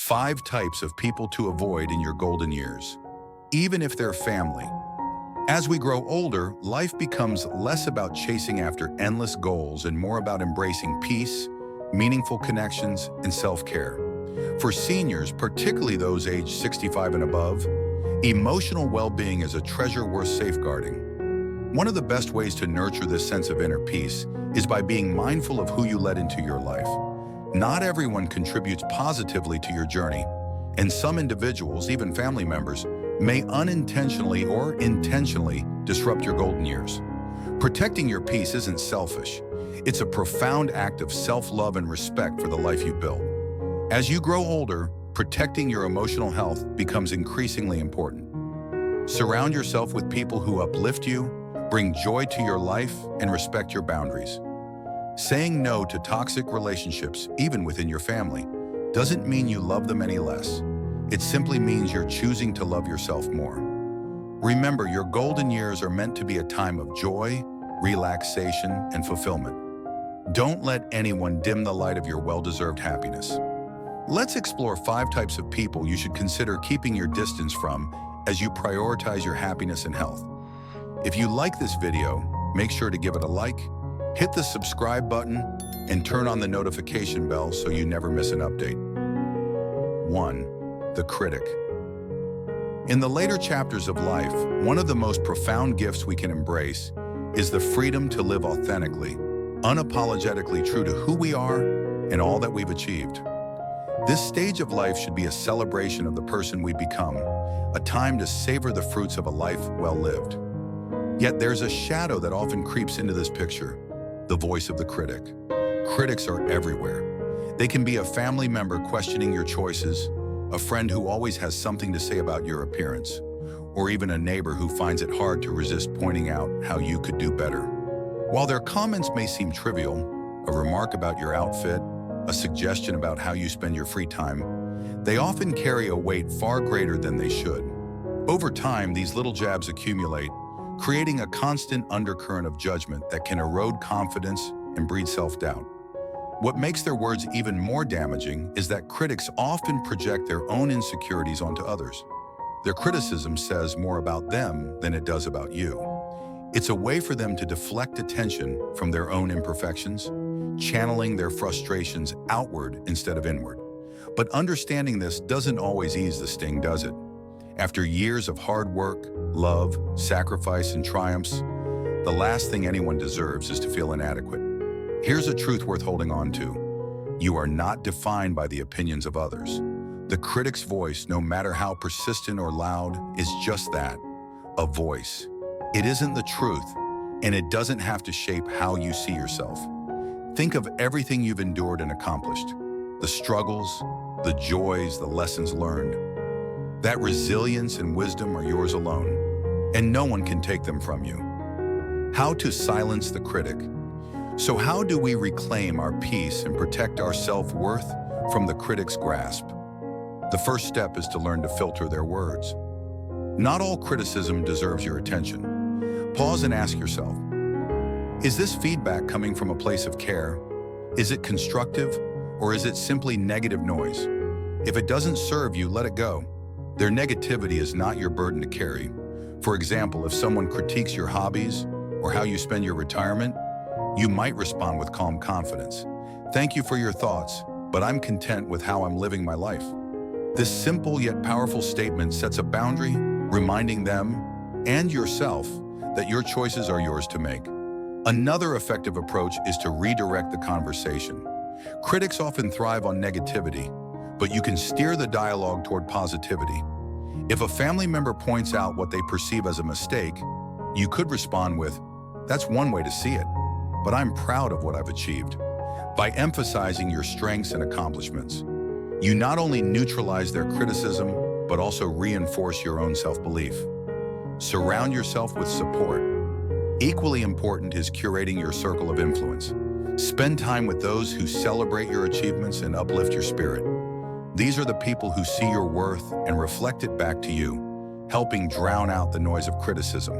5 types of people to avoid in your golden years, even if they're family. As we grow older, life becomes less about chasing after endless goals and more about embracing peace, meaningful connections, and self-care. For seniors, particularly those aged 65 and above, emotional well-being is a treasure worth safeguarding. One of the best ways to nurture this sense of inner peace is by being mindful of who you let into your life. Not everyone contributes positively to your journey, and some individuals, even family members, may unintentionally or intentionally disrupt your golden years. Protecting your peace isn't selfish. It's a profound act of self-love and respect for the life you built. As you grow older, protecting your emotional health becomes increasingly important. Surround yourself with people who uplift you, bring joy to your life, and respect your boundaries. Saying no to toxic relationships, even within your family, doesn't mean you love them any less. It simply means you're choosing to love yourself more. Remember, your golden years are meant to be a time of joy, relaxation, and fulfillment. Don't let anyone dim the light of your well-deserved happiness. Let's explore 5 types of people you should consider keeping your distance from as you prioritize your happiness and health. If you like this video, make sure to give it a like, hit the subscribe button, and turn on the notification bell so you never miss an update. 1. The critic. In the later chapters of life, one of the most profound gifts we can embrace is the freedom to live authentically, unapologetically true to who we are and all that we've achieved. This stage of life should be a celebration of the person we become, a time to savor the fruits of a life well lived. Yet there's a shadow that often creeps into this picture: the voice of the critic. Critics are everywhere. They can be a family member questioning your choices, a friend who always has something to say about your appearance, or even a neighbor who finds it hard to resist pointing out how you could do better. While their comments may seem trivial, a remark about your outfit, a suggestion about how you spend your free time, they often carry a weight far greater than they should. Over time, these little jabs accumulate, creating a constant undercurrent of judgment that can erode confidence and breed self-doubt. What makes their words even more damaging is that critics often project their own insecurities onto others. Their criticism says more about them than it does about you. It's a way for them to deflect attention from their own imperfections, channeling their frustrations outward instead of inward. But understanding this doesn't always ease the sting, does it? After years of hard work, love, sacrifice, and triumphs, the last thing anyone deserves is to feel inadequate. Here's a truth worth holding on to. You are not defined by the opinions of others. The critic's voice, no matter how persistent or loud, is just that, a voice. It isn't the truth, and it doesn't have to shape how you see yourself. Think of everything you've endured and accomplished, the struggles, the joys, the lessons learned. That resilience and wisdom are yours alone, and no one can take them from you. How to silence the critic. So how do we reclaim our peace and protect our self-worth from the critic's grasp? The first step is to learn to filter their words. Not all criticism deserves your attention. Pause and ask yourself, is this feedback coming from a place of care? Is it constructive, or is it simply negative noise? If it doesn't serve you, let it go. Their negativity is not your burden to carry. For example, if someone critiques your hobbies or how you spend your retirement, you might respond with calm confidence. Thank you for your thoughts, but I'm content with how I'm living my life. This simple yet powerful statement sets a boundary, reminding them and yourself that your choices are yours to make. Another effective approach is to redirect the conversation. Critics often thrive on negativity, but you can steer the dialogue toward positivity. If a family member points out what they perceive as a mistake, you could respond with, "That's one way to see it, but I'm proud of what I've achieved." By emphasizing your strengths and accomplishments, you not only neutralize their criticism, but also reinforce your own self-belief. Surround yourself with support. Equally important is curating your circle of influence. Spend time with those who celebrate your achievements and uplift your spirit. These are the people who see your worth and reflect it back to you, helping drown out the noise of criticism.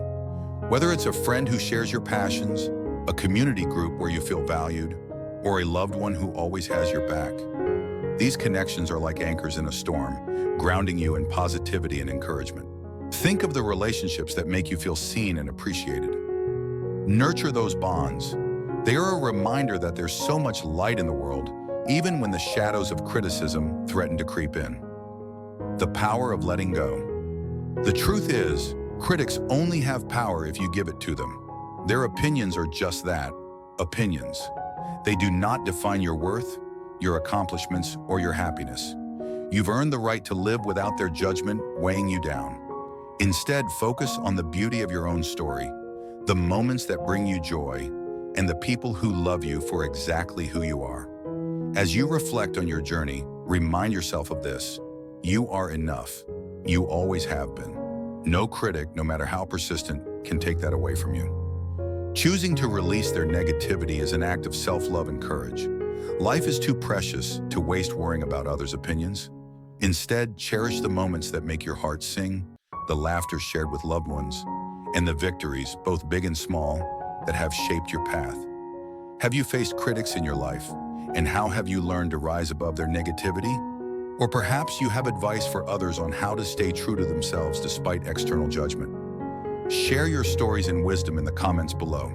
Whether it's a friend who shares your passions, a community group where you feel valued, or a loved one who always has your back, These connections are like anchors in a storm, grounding you in positivity and encouragement. Think of the relationships that make you feel seen and appreciated. Nurture those bonds. They are a reminder that there's so much light in the world, even when the shadows of criticism threaten to creep in. The power of letting go. The truth is, critics only have power if you give it to them. Their opinions are just that, opinions. They do not define your worth, your accomplishments, or your happiness. You've earned the right to live without their judgment weighing you down. Instead, focus on the beauty of your own story, the moments that bring you joy, and the people who love you for exactly who you are. As you reflect on your journey, remind yourself of this. You are enough. You always have been. No critic, no matter how persistent, can take that away from you. Choosing to release their negativity is an act of self-love and courage. Life is too precious to waste worrying about others' opinions. Instead, cherish the moments that make your heart sing, the laughter shared with loved ones, and the victories, both big and small, that have shaped your path. Have you faced critics in your life? And how have you learned to rise above their negativity? Or perhaps you have advice for others on how to stay true to themselves despite external judgment. Share your stories and wisdom in the comments below.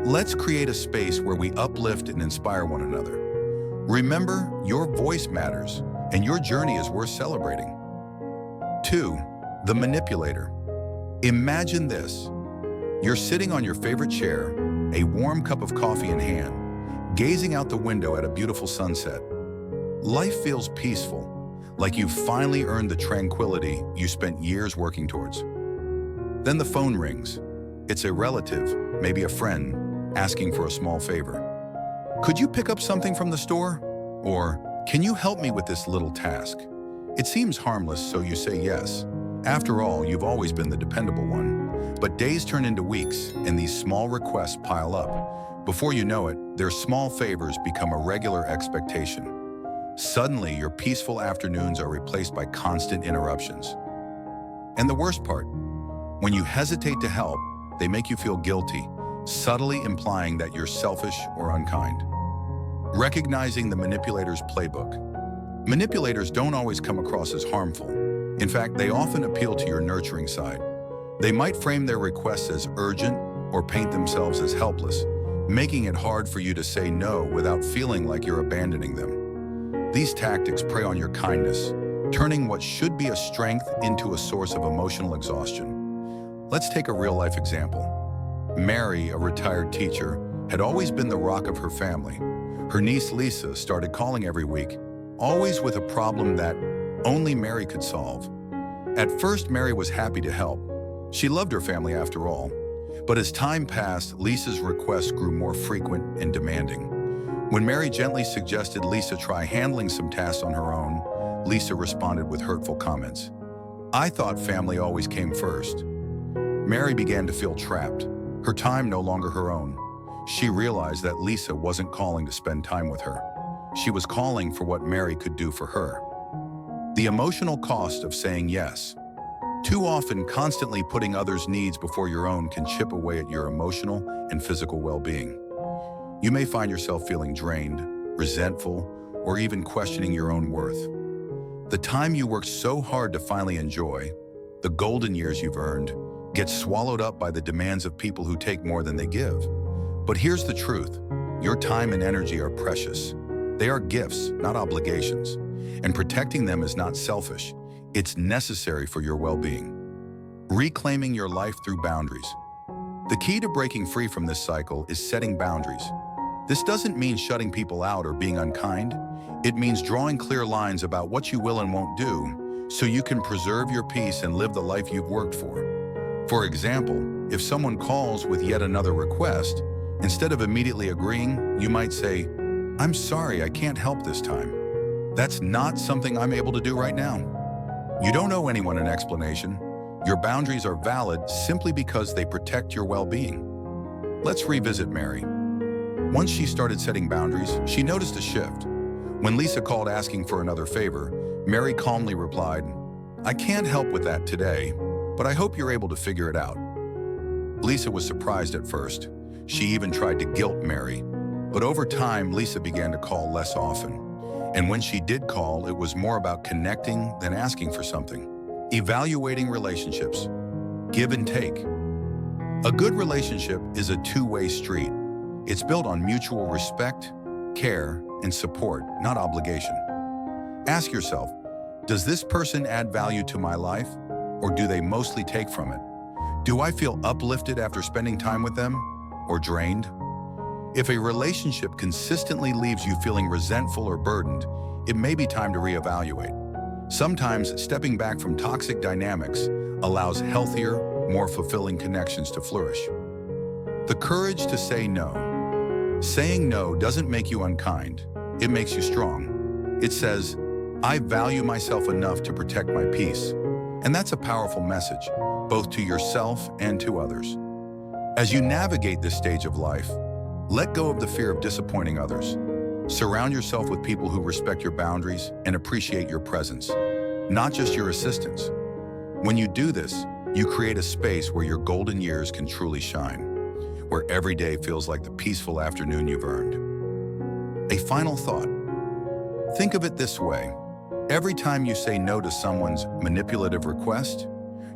Let's create a space where we uplift and inspire one another. Remember, your voice matters, and your journey is worth celebrating. 2. The manipulator. Imagine this. You're sitting on your favorite chair, a warm cup of coffee in hand, gazing out the window at a beautiful sunset. Life feels peaceful, like you've finally earned the tranquility you spent years working towards. Then the phone rings. It's a relative, maybe a friend, asking for a small favor. Could you pick up something from the store? Or, can you help me with this little task? It seems harmless, so you say yes. After all, you've always been the dependable one. But days turn into weeks, and these small requests pile up. Before you know it, their small favors become a regular expectation. Suddenly, your peaceful afternoons are replaced by constant interruptions. And the worst part, when you hesitate to help, they make you feel guilty, subtly implying that you're selfish or unkind. Recognizing the manipulator's playbook. Manipulators don't always come across as harmful. In fact, they often appeal to your nurturing side. They might frame their requests as urgent or paint themselves as helpless, making it hard for you to say no without feeling like you're abandoning them. These tactics prey on your kindness, turning what should be a strength into a source of emotional exhaustion. Let's take a real-life example. Mary, a retired teacher, had always been the rock of her family. Her niece Lisa started calling every week, always with a problem that only Mary could solve. At first, Mary was happy to help. She loved her family after all. But as time passed, Lisa's requests grew more frequent and demanding. When Mary gently suggested Lisa try handling some tasks on her own, Lisa responded with hurtful comments. "I thought family always came first." Mary began to feel trapped, her time no longer her own. She realized that Lisa wasn't calling to spend time with her. She was calling for what Mary could do for her. The emotional cost of saying yes. Too often, constantly putting others' needs before your own can chip away at your emotional and physical well-being. You may find yourself feeling drained, resentful, or even questioning your own worth. The time you worked so hard to finally enjoy, the golden years you've earned, gets swallowed up by the demands of people who take more than they give. But here's the truth. Your time and energy are precious. They are gifts, not obligations. And protecting them is not selfish. It's necessary for your well-being. Reclaiming your life through boundaries. The key to breaking free from this cycle is setting boundaries. This doesn't mean shutting people out or being unkind. It means drawing clear lines about what you will and won't do so you can preserve your peace and live the life you've worked for. For example, if someone calls with yet another request, instead of immediately agreeing, you might say, "I'm sorry, I can't help this time. That's not something I'm able to do right now." You don't owe anyone an explanation. Your boundaries are valid simply because they protect your well-being. Let's revisit Mary. Once she started setting boundaries, she noticed a shift. When Lisa called asking for another favor, Mary calmly replied, "I can't help with that today, but I hope you're able to figure it out." Lisa was surprised at first. She even tried to guilt Mary. But over time, Lisa began to call less often. And when she did call, it was more about connecting than asking for something. Evaluating relationships. Give and take. A good relationship is a two-way street. It's built on mutual respect, care, and support, not obligation. Ask yourself, does this person add value to my life, or do they mostly take from it? Do I feel uplifted after spending time with them, or drained? If a relationship consistently leaves you feeling resentful or burdened, it may be time to reevaluate. Sometimes stepping back from toxic dynamics allows healthier, more fulfilling connections to flourish. The courage to say no. Saying no doesn't make you unkind. It makes you strong. It says, I value myself enough to protect my peace. And that's a powerful message, both to yourself and to others. As you navigate this stage of life, let go of the fear of disappointing others. Surround yourself with people who respect your boundaries and appreciate your presence, not just your assistance. When you do this, you create a space where your golden years can truly shine, where every day feels like the peaceful afternoon you've earned. A final thought. Think of it this way. Every time you say no to someone's manipulative request,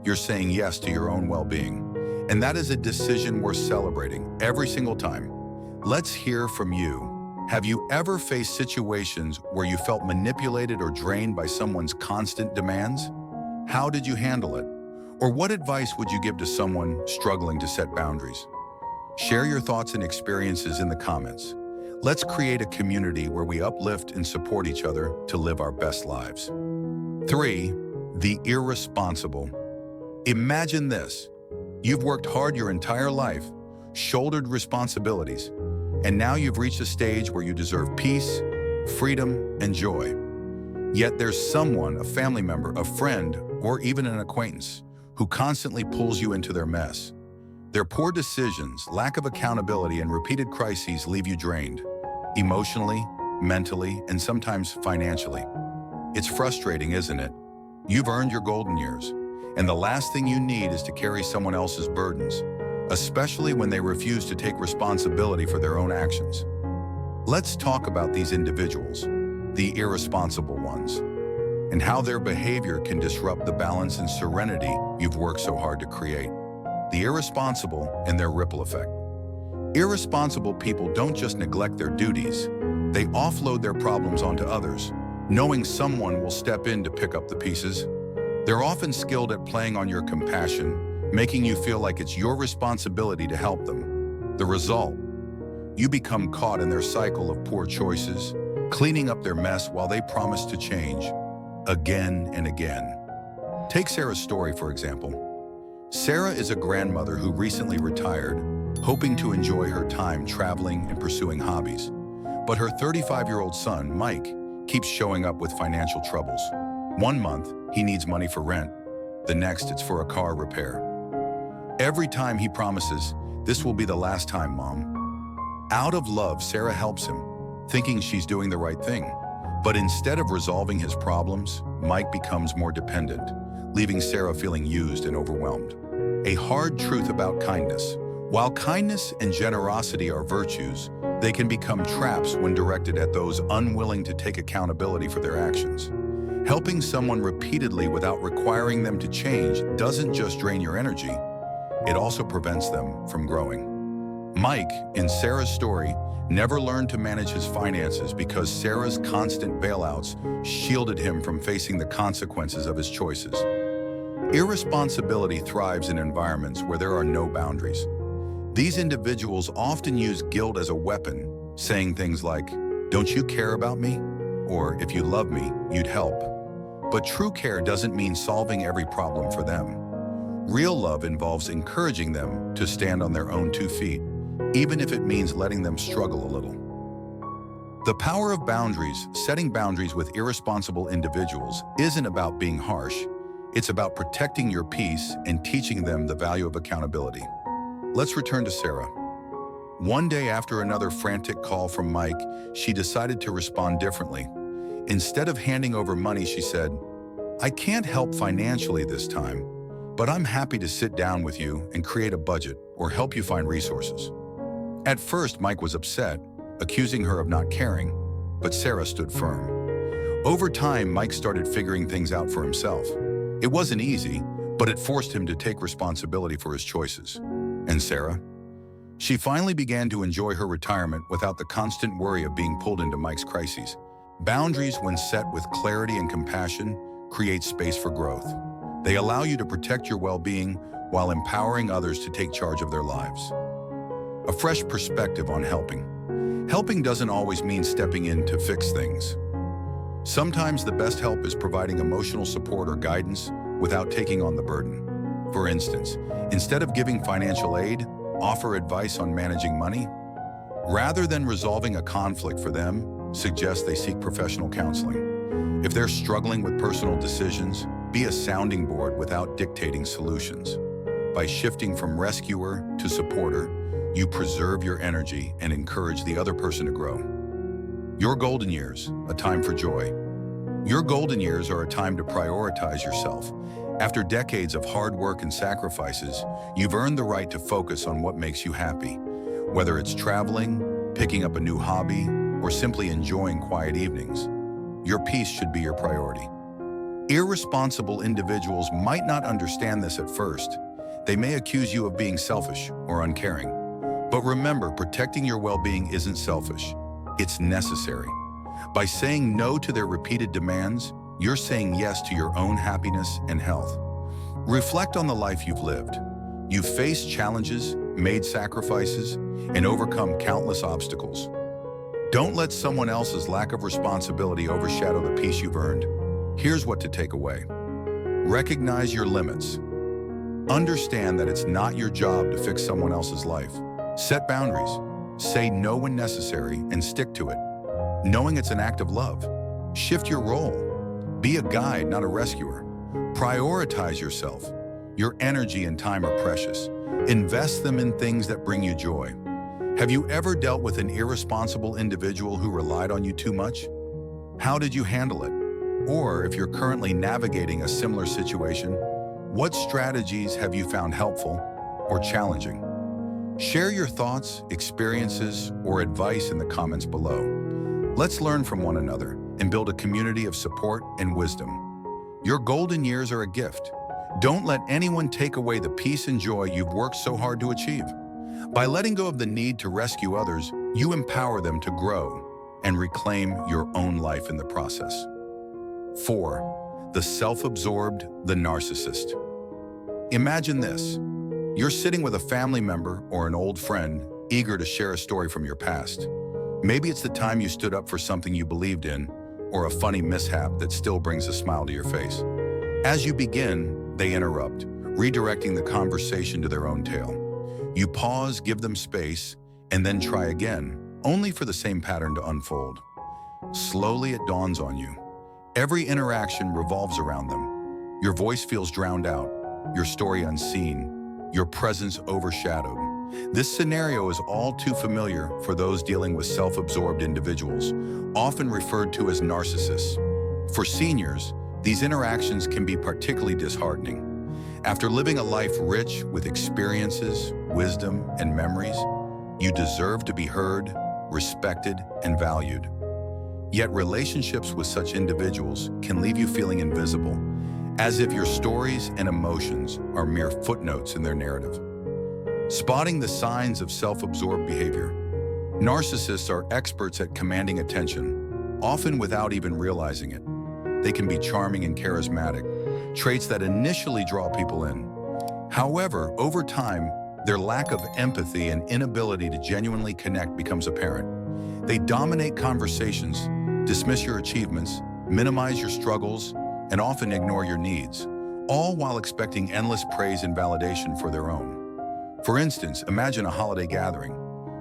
you're saying yes to your own well-being. And that is a decision worth celebrating every single time. Let's hear from you. Have you ever faced situations where you felt manipulated or drained by someone's constant demands? How did you handle it? Or what advice would you give to someone struggling to set boundaries? Share your thoughts and experiences in the comments. Let's create a community where we uplift and support each other to live our best lives. 3. The irresponsible. Imagine this. You've worked hard your entire life, shouldered responsibilities, and now you've reached a stage where you deserve peace, freedom, and joy. Yet there's someone, a family member, a friend, or even an acquaintance, who constantly pulls you into their mess. Their poor decisions, lack of accountability, and repeated crises leave you drained, emotionally, mentally, and sometimes financially. It's frustrating, isn't it? You've earned your golden years, and the last thing you need is to carry someone else's burdens, especially when they refuse to take responsibility for their own actions. Let's talk about these individuals, the irresponsible ones, and how their behavior can disrupt the balance and serenity you've worked so hard to create. The irresponsible and their ripple effect. Irresponsible people don't just neglect their duties, they offload their problems onto others, knowing someone will step in to pick up the pieces. They're often skilled at playing on your compassion, making you feel like it's your responsibility to help them. The result? You become caught in their cycle of poor choices, cleaning up their mess while they promise to change, again and again. Take Sarah's story, for example. Sarah is a grandmother who recently retired, hoping to enjoy her time traveling and pursuing hobbies. But her 35-year-old son, Mike, keeps showing up with financial troubles. One month, he needs money for rent. The next, it's for a car repair. Every time he promises, "This will be the last time, Mom." Out of love, Sarah helps him, thinking she's doing the right thing. But instead of resolving his problems, Mike becomes more dependent, leaving Sarah feeling used and overwhelmed. A hard truth about kindness. While kindness and generosity are virtues, they can become traps when directed at those unwilling to take accountability for their actions. Helping someone repeatedly without requiring them to change doesn't just drain your energy, it also prevents them from growing. Mike, in Sarah's story, never learned to manage his finances because Sarah's constant bailouts shielded him from facing the consequences of his choices. Irresponsibility thrives in environments where there are no boundaries. These individuals often use guilt as a weapon, saying things like, "Don't you care about me?" Or, "If you love me, you'd help." But true care doesn't mean solving every problem for them. Real love involves encouraging them to stand on their own 2 feet, even if it means letting them struggle a little. The power of boundaries. Setting boundaries with irresponsible individuals isn't about being harsh. It's about protecting your peace and teaching them the value of accountability. Let's return to Sarah. One day after another frantic call from Mike, she decided to respond differently. Instead of handing over money, she said, "I can't help financially this time, but I'm happy to sit down with you and create a budget or help you find resources." At first, Mike was upset, accusing her of not caring, but Sarah stood firm. Over time, Mike started figuring things out for himself. It wasn't easy, but it forced him to take responsibility for his choices. And Sarah? She finally began to enjoy her retirement without the constant worry of being pulled into Mike's crises. Boundaries, when set with clarity and compassion, create space for growth. They allow you to protect your well-being while empowering others to take charge of their lives. A fresh perspective on helping. Helping doesn't always mean stepping in to fix things. Sometimes the best help is providing emotional support or guidance without taking on the burden. For instance, instead of giving financial aid, offer advice on managing money. Rather than resolving a conflict for them, suggest they seek professional counseling. If they're struggling with personal decisions, be a sounding board without dictating solutions. By shifting from rescuer to supporter, you preserve your energy and encourage the other person to grow. Your golden years, a time for joy. Your golden years are a time to prioritize yourself. After decades of hard work and sacrifices, you've earned the right to focus on what makes you happy. Whether it's traveling, picking up a new hobby, or simply enjoying quiet evenings, your peace should be your priority. Irresponsible individuals might not understand this at first. They may accuse you of being selfish or uncaring. But remember, protecting your well-being isn't selfish. It's necessary. By saying no to their repeated demands, you're saying yes to your own happiness and health. Reflect on the life you've lived. You've faced challenges, made sacrifices, and overcome countless obstacles. Don't let someone else's lack of responsibility overshadow the peace you've earned. Here's what to take away. Recognize your limits. Understand that it's not your job to fix someone else's life. Set boundaries. Say no when necessary and stick to it. Knowing it's an act of love. Shift your role. Be a guide, not a rescuer. Prioritize yourself. Your energy and time are precious. Invest them in things that bring you joy. Have you ever dealt with an irresponsible individual who relied on you too much? How did you handle it? Or if you're currently navigating a similar situation, what strategies have you found helpful or challenging? Share your thoughts, experiences, or advice in the comments below. Let's learn from one another and build a community of support and wisdom. Your golden years are a gift. Don't let anyone take away the peace and joy you've worked so hard to achieve. By letting go of the need to rescue others, you empower them to grow and reclaim your own life in the process. 4. The self-absorbed, the narcissist. Imagine this. You're sitting with a family member or an old friend, eager to share a story from your past. Maybe it's the time you stood up for something you believed in, or a funny mishap that still brings a smile to your face. As you begin, they interrupt, redirecting the conversation to their own tale. You pause, give them space, and then try again, only for the same pattern to unfold. Slowly it dawns on you. Every interaction revolves around them. Your voice feels drowned out, your story unseen, your presence overshadowed. This scenario is all too familiar for those dealing with self-absorbed individuals, often referred to as narcissists. For seniors, these interactions can be particularly disheartening. After living a life rich with experiences, wisdom, and memories, you deserve to be heard, respected, and valued. Yet relationships with such individuals can leave you feeling invisible, as if your stories and emotions are mere footnotes in their narrative. Spotting the signs of self-absorbed behavior. Narcissists are experts at commanding attention, often without even realizing it. They can be charming and charismatic, traits that initially draw people in. However, over time, their lack of empathy and inability to genuinely connect becomes apparent. They dominate conversations, dismiss your achievements, minimize your struggles, and often ignore your needs, all while expecting endless praise and validation for their own. For instance, imagine a holiday gathering.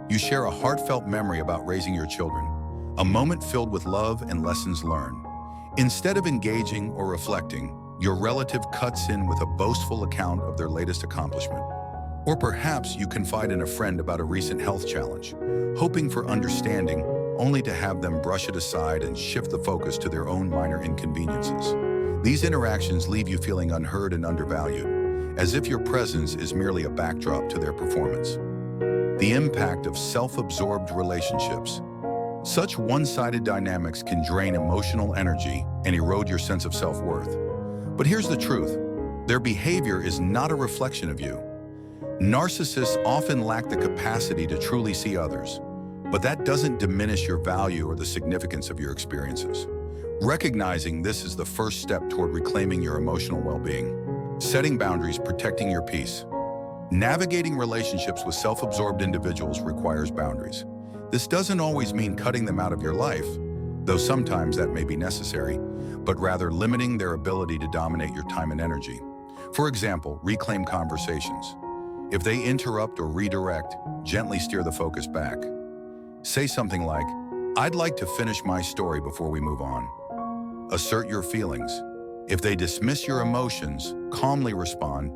You share a heartfelt memory about raising your children, a moment filled with love and lessons learned. Instead of engaging or reflecting, your relative cuts in with a boastful account of their latest accomplishment. Or perhaps you confide in a friend about a recent health challenge, hoping for understanding, only to have them brush it aside and shift the focus to their own minor inconveniences. These interactions leave you feeling unheard and undervalued, as if your presence is merely a backdrop to their performance. The impact of self-absorbed relationships. Such one-sided dynamics can drain emotional energy and erode your sense of self-worth. But here's the truth. Their behavior is not a reflection of you. Narcissists often lack the capacity to truly see others, but that doesn't diminish your value or the significance of your experiences. Recognizing this is the first step toward reclaiming your emotional well-being. Setting boundaries, protecting your peace. Navigating relationships with self-absorbed individuals requires boundaries. This doesn't always mean cutting them out of your life, though sometimes that may be necessary, but rather limiting their ability to dominate your time and energy. For example, reclaim conversations. If they interrupt or redirect, gently steer the focus back. Say something like, "I'd like to finish my story before we move on." Assert your feelings. If they dismiss your emotions, calmly respond,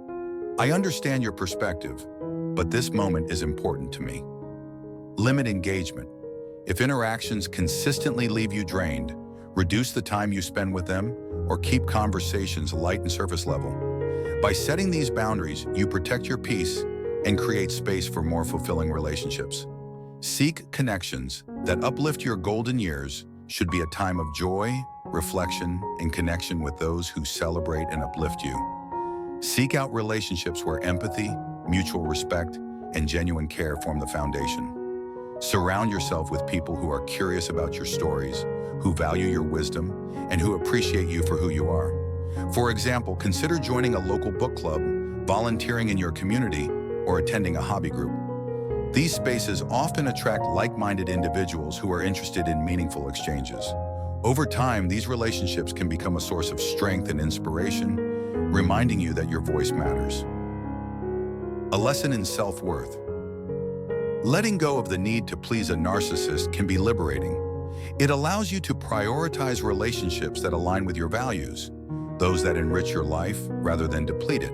"I understand your perspective, but this moment is important to me." Limit engagement. If interactions consistently leave you drained, reduce the time you spend with them or keep conversations light and surface level. By setting these boundaries, you protect your peace and create space for more fulfilling relationships. Seek connections that uplift your golden years. Should be a time of joy, reflection, and connection with those who celebrate and uplift you. Seek out relationships where empathy, mutual respect, and genuine care form the foundation. Surround yourself with people who are curious about your stories, who value your wisdom, and who appreciate you for who you are. For example, consider joining a local book club, volunteering in your community, or attending a hobby group. These spaces often attract like-minded individuals who are interested in meaningful exchanges. Over time, these relationships can become a source of strength and inspiration, reminding you that your voice matters. A lesson in self-worth. Letting go of the need to please a narcissist can be liberating. It allows you to prioritize relationships that align with your values, those that enrich your life rather than deplete it.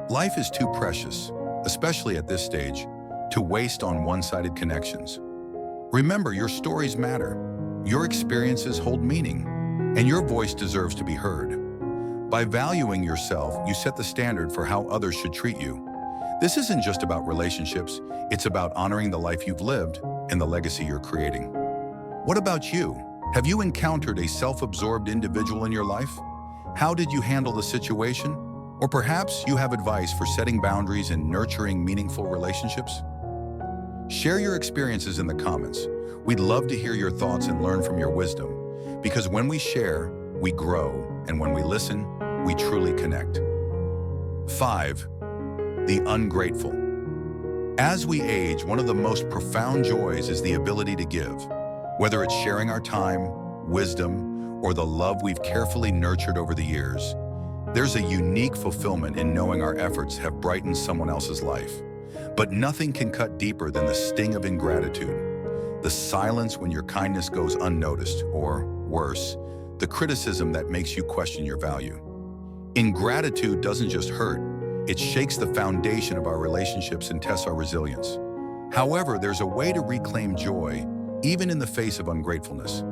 Life is too precious, especially at this stage, to waste on one-sided connections. Remember, your stories matter, your experiences hold meaning, and your voice deserves to be heard. By valuing yourself, you set the standard for how others should treat you. This isn't just about relationships, it's about honoring the life you've lived and the legacy you're creating. What about you? Have you encountered a self-absorbed individual in your life? How did you handle the situation? Or perhaps you have advice for setting boundaries and nurturing meaningful relationships? Share your experiences in the comments. We'd love to hear your thoughts and learn from your wisdom, because when we share, we grow, and when we listen, we truly connect. 5. The ungrateful. As we age, one of the most profound joys is the ability to give. Whether it's sharing our time, wisdom, or the love we've carefully nurtured over the years, there's a unique fulfillment in knowing our efforts have brightened someone else's life. But nothing can cut deeper than the sting of ingratitude, the silence when your kindness goes unnoticed, or worse, the criticism that makes you question your value. Ingratitude doesn't just hurt, it shakes the foundation of our relationships and tests our resilience. However, there's a way to reclaim joy, even in the face of ungratefulness.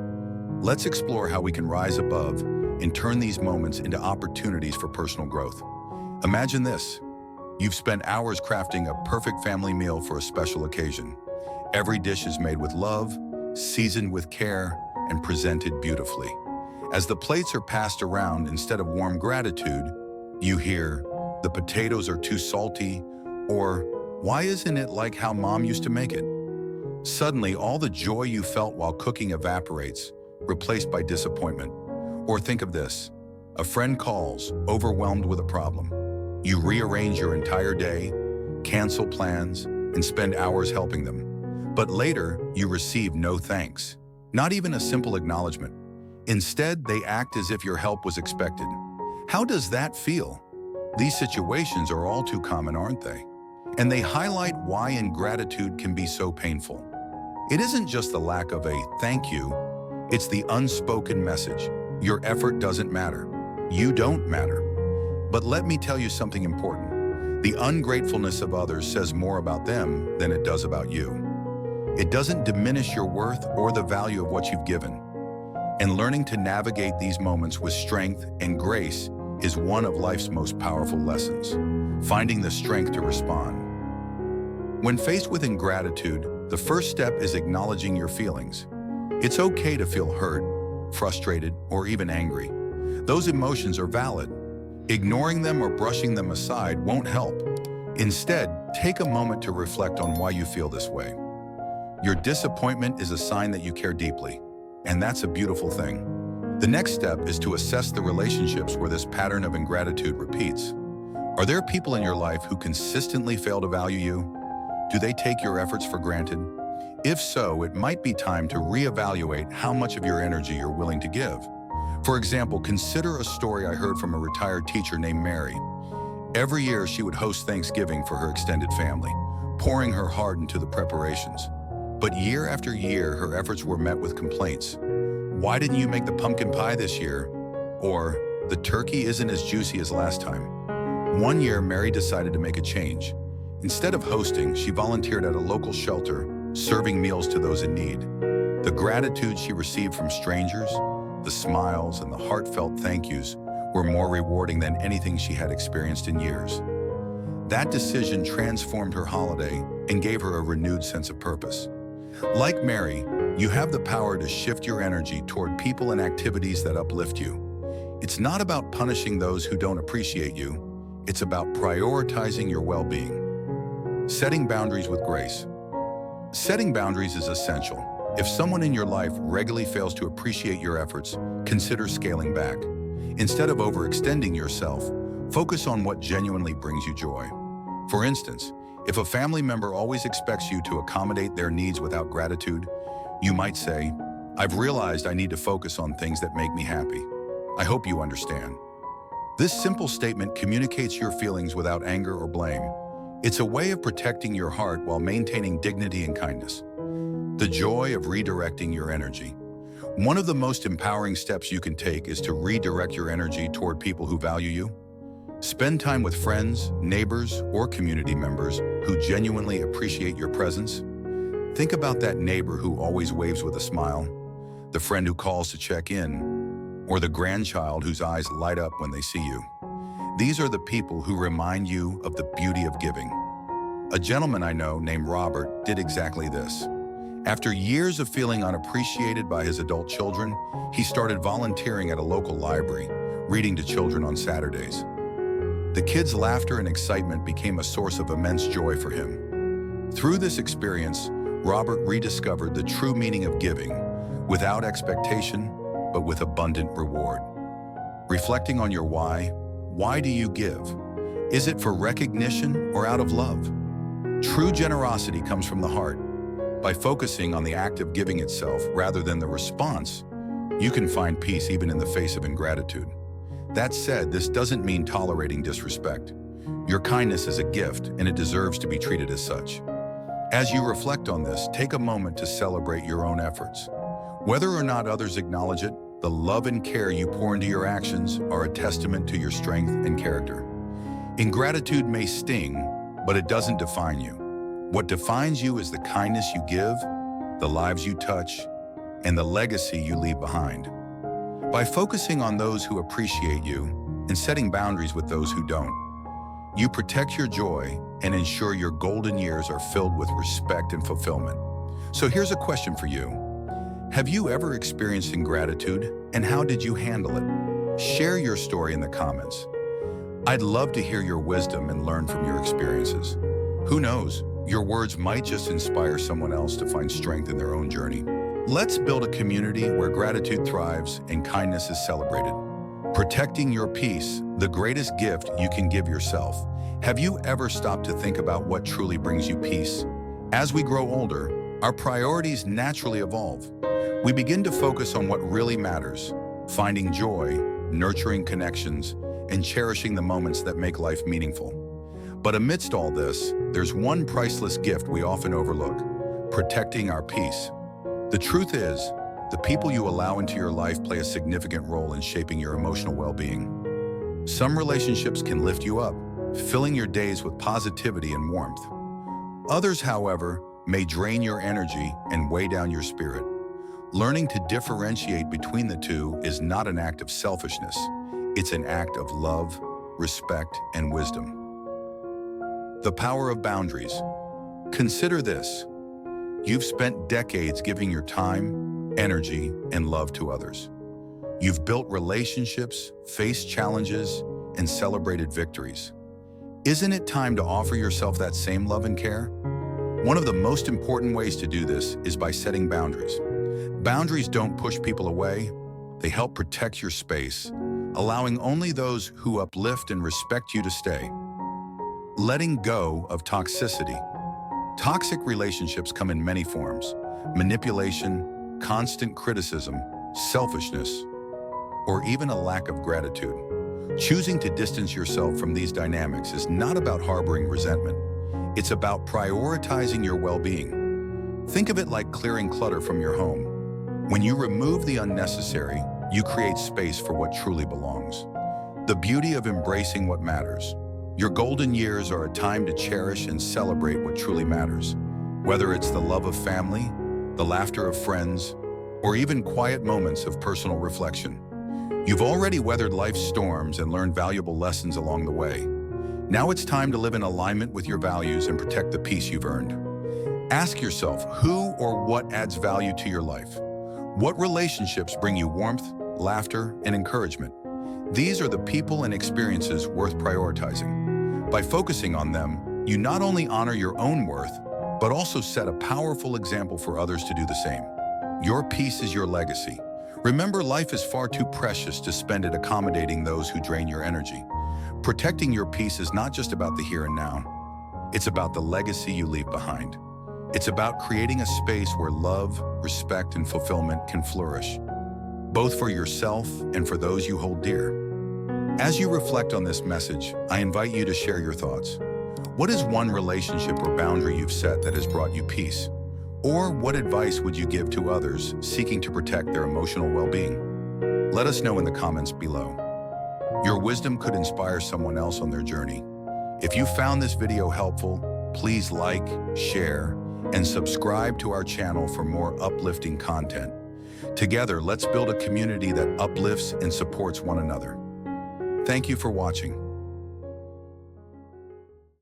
Let's explore how we can rise above and turn these moments into opportunities for personal growth. Imagine this. You've spent hours crafting a perfect family meal for a special occasion. Every dish is made with love, seasoned with care, and presented beautifully. As the plates are passed around, instead of warm gratitude, you hear, "The potatoes are too salty," or "Why isn't it like how Mom used to make it?" Suddenly, all the joy you felt while cooking evaporates, replaced by disappointment. Or think of this. A friend calls, overwhelmed with a problem. You rearrange your entire day, cancel plans, and spend hours helping them. But later, you receive no thanks, not even a simple acknowledgement. Instead, they act as if your help was expected. How does that feel? These situations are all too common, aren't they? And they highlight why ingratitude can be so painful. It isn't just the lack of a thank you, it's the unspoken message. Your effort doesn't matter. You don't matter. But let me tell you something important. The ungratefulness of others says more about them than it does about you. It doesn't diminish your worth or the value of what you've given. And learning to navigate these moments with strength and grace is one of life's most powerful lessons. Finding the strength to respond. When faced with ingratitude, the first step is acknowledging your feelings. It's okay to feel hurt, frustrated, or even angry. Those emotions are valid. Ignoring them or brushing them aside won't help. Instead, take a moment to reflect on why you feel this way. Your disappointment is a sign that you care deeply, and that's a beautiful thing. The next step is to assess the relationships where this pattern of ingratitude repeats. Are there people in your life who consistently fail to value you? Do they take your efforts for granted? If so, it might be time to reevaluate how much of your energy you're willing to give. For example, consider a story I heard from a retired teacher named Mary. Every year, she would host Thanksgiving for her extended family, pouring her heart into the preparations. But year after year, her efforts were met with complaints. Why didn't you make the pumpkin pie this year? Or, the turkey isn't as juicy as last time. One year, Mary decided to make a change. Instead of hosting, she volunteered at a local shelter, serving meals to those in need. The gratitude she received from strangers, the smiles and the heartfelt thank yous were more rewarding than anything she had experienced in years. That decision transformed her holiday and gave her a renewed sense of purpose. Like Mary, you have the power to shift your energy toward people and activities that uplift you. It's not about punishing those who don't appreciate you. It's about prioritizing your well-being. Setting boundaries with grace. Setting boundaries is essential. If someone in your life regularly fails to appreciate your efforts, consider scaling back. Instead of overextending yourself, focus on what genuinely brings you joy. For instance, if a family member always expects you to accommodate their needs without gratitude, you might say, "I've realized I need to focus on things that make me happy. I hope you understand." This simple statement communicates your feelings without anger or blame. It's a way of protecting your heart while maintaining dignity and kindness. The joy of redirecting your energy. One of the most empowering steps you can take is to redirect your energy toward people who value you. Spend time with friends, neighbors, or community members who genuinely appreciate your presence. Think about that neighbor who always waves with a smile, the friend who calls to check in, or the grandchild whose eyes light up when they see you. These are the people who remind you of the beauty of giving. A gentleman I know named Robert did exactly this. After years of feeling unappreciated by his adult children, he started volunteering at a local library, reading to children on Saturdays. The kids' laughter and excitement became a source of immense joy for him. Through this experience, Robert rediscovered the true meaning of giving, without expectation, but with abundant reward. Reflecting on your why do you give? Is it for recognition or out of love? True generosity comes from the heart. By focusing on the act of giving itself rather than the response, you can find peace even in the face of ingratitude. That said, this doesn't mean tolerating disrespect. Your kindness is a gift, and it deserves to be treated as such. As you reflect on this, take a moment to celebrate your own efforts. Whether or not others acknowledge it, the love and care you pour into your actions are a testament to your strength and character. Ingratitude may sting, but it doesn't define you. What defines you is the kindness you give, the lives you touch, and the legacy you leave behind. By focusing on those who appreciate you and setting boundaries with those who don't, you protect your joy and ensure your golden years are filled with respect and fulfillment. So here's a question for you. Have you ever experienced ingratitude, and how did you handle it? Share your story in the comments. I'd love to hear your wisdom and learn from your experiences. Who knows, your words might just inspire someone else to find strength in their own journey. Let's build a community where gratitude thrives and kindness is celebrated. Protecting your peace, the greatest gift you can give yourself. Have you ever stopped to think about what truly brings you peace? As we grow older, our priorities naturally evolve. We begin to focus on what really matters, finding joy, nurturing connections, and cherishing the moments that make life meaningful. But amidst all this, there's one priceless gift we often overlook: protecting our peace. The truth is, the people you allow into your life play a significant role in shaping your emotional well-being. Some relationships can lift you up, filling your days with positivity and warmth. Others, however, may drain your energy and weigh down your spirit. Learning to differentiate between the two is not an act of selfishness. It's an act of love, respect, and wisdom. The power of boundaries. Consider this. You've spent decades giving your time, energy, and love to others. You've built relationships, faced challenges, and celebrated victories. Isn't it time to offer yourself that same love and care? One of the most important ways to do this is by setting boundaries. Boundaries don't push people away, they help protect your space, allowing only those who uplift and respect you to stay. Letting go of toxicity. Toxic relationships come in many forms: manipulation, constant criticism, selfishness, or even a lack of gratitude. Choosing to distance yourself from these dynamics is not about harboring resentment. It's about prioritizing your well-being. Think of it like clearing clutter from your home. When you remove the unnecessary, you create space for what truly belongs. The beauty of embracing what matters. Your golden years are a time to cherish and celebrate what truly matters. Whether it's the love of family, the laughter of friends, or even quiet moments of personal reflection. You've already weathered life's storms and learned valuable lessons along the way. Now it's time to live in alignment with your values and protect the peace you've earned. Ask yourself who or what adds value to your life. What relationships bring you warmth, laughter, and encouragement? These are the people and experiences worth prioritizing. By focusing on them, you not only honor your own worth, but also set a powerful example for others to do the same. Your peace is your legacy. Remember, life is far too precious to spend it accommodating those who drain your energy. Protecting your peace is not just about the here and now. It's about the legacy you leave behind. It's about creating a space where love, respect, and fulfillment can flourish, both for yourself and for those you hold dear. As you reflect on this message, I invite you to share your thoughts. What is one relationship or boundary you've set that has brought you peace? Or what advice would you give to others seeking to protect their emotional well-being? Let us know in the comments below. Your wisdom could inspire someone else on their journey. If you found this video helpful, please like, share, and subscribe to our channel for more uplifting content. Together, let's build a community that uplifts and supports one another. Thank you for watching.